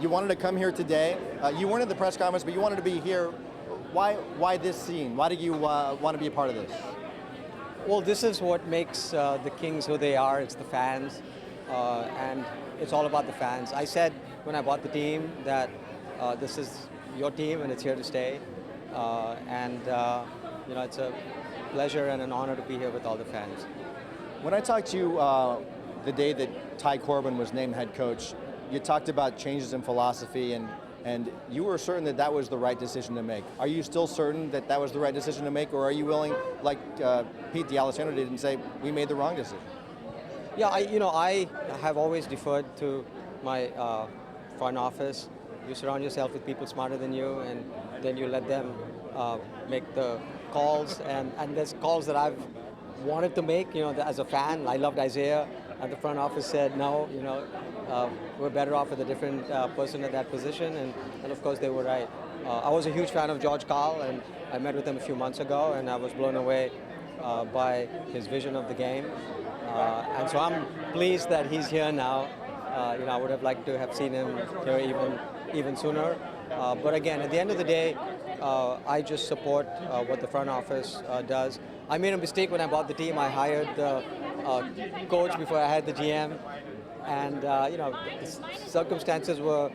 You wanted to come here today. You weren't at the press conference, but you wanted to be here. Why this scene? Why did you want to be a part of this? Well, this is what makes the Kings who they are. It's the fans, and it's all about the fans. I said when I bought the team that this is your team and it's here to stay. It's a pleasure and an honor to be here with all the fans. When I talked to you the day that Ty Corbin was named head coach, you talked about changes in philosophy, and you were certain that that was the right decision to make. Are you still certain that that was the right decision to make, or are you willing, like Pete D'Alessandro did, and say, we made the wrong decision? Yeah, I have always deferred to my front office. You surround yourself with people smarter than you, and then you let them make the calls. And there's calls that I've wanted to make, as a fan. I loved Isaiah, and the front office said, no, we're better off with a different person at that position, and of course they were right. I was a huge fan of George Karl, and I met with him a few months ago, and I was blown away by his vision of the game. And so I'm pleased that he's here now. I would have liked to have seen him here even sooner. But again, at the end of the day, I just support what the front office does. I made a mistake when I bought the team. I hired the coach before I had the GM. And, the circumstances were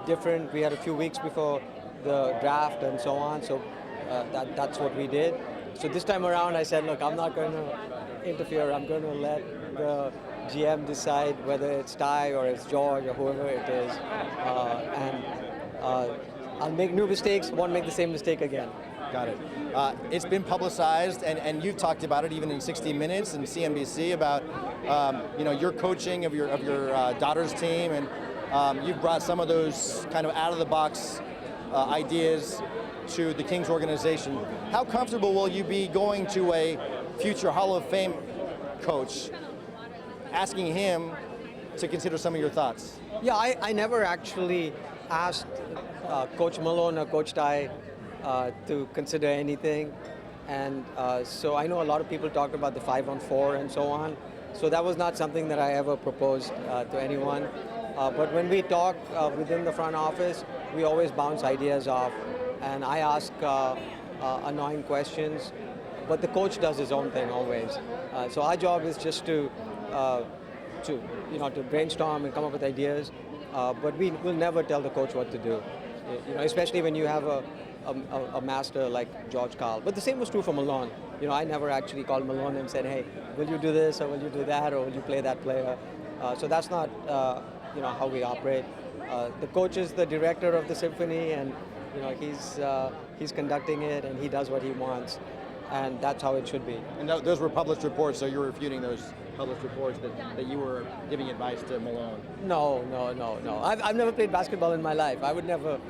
different. We had a few weeks before the draft and so on. So that's what we did. So this time around, I said, look, I'm not going to interfere. I'm going to let the GM decide whether it's Ty or it's George or whoever it is. I'll make new mistakes, won't make the same mistake again. Got it. It's been publicized, and you've talked about it even in 60 Minutes and CNBC about your coaching of your daughter's team, and you've brought some of those kind of out-of-the-box ideas to the Kings organization. How comfortable will you be going to a future Hall of Fame coach, asking him to consider some of your thoughts? Yeah, I never actually asked Coach Malone or Coach Ty to consider anything, and so I know a lot of people talk about the 5-on-4 and so on, so that was not something that I ever proposed to anyone. But when we talk within the front office, we always bounce ideas off, and I ask annoying questions, but the coach does his own thing always. So our job is just to brainstorm and come up with ideas, but we will never tell the coach what to do. Especially when you have a master like George Karl. But the same was true for Malone. I never actually called Malone and said, hey, will you do this or will you do that or will you play that player? So that's not how we operate. The coach is the director of the symphony, and he's conducting it, and he does what he wants, and that's how it should be. And those were published reports, so you're refuting those published reports that you were giving advice to Malone? No. I've never played basketball in my life. I would never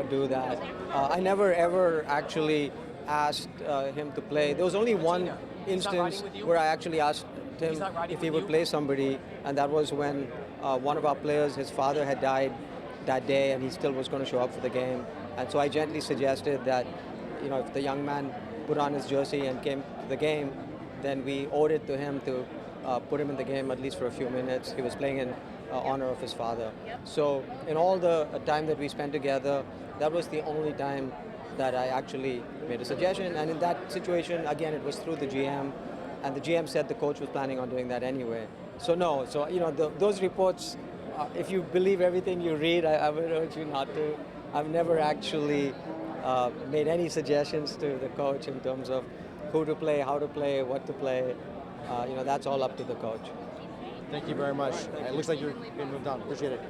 do that. I never ever actually asked him to play. There was only one instance where I actually asked him if he would play somebody, and that was when one of our players, his father had died that day, and he still was going to show up for the game. And so I gently suggested that, if the young man put on his jersey and came to the game, then we owed it to him to put him in the game at least for a few minutes. He was playing in honor of his father. So in all the time that we spent together, that was the only time that I actually made a suggestion. And in that situation, again, it was through the GM, and the GM said the coach was planning on doing that anyway. So no, those reports, if you believe everything you read, I would urge you not to. I've never actually made any suggestions to the coach in terms of who to play, how to play, what to play. That's all up to the coach. Thank you very much. It looks like you're being moved on. Appreciate it.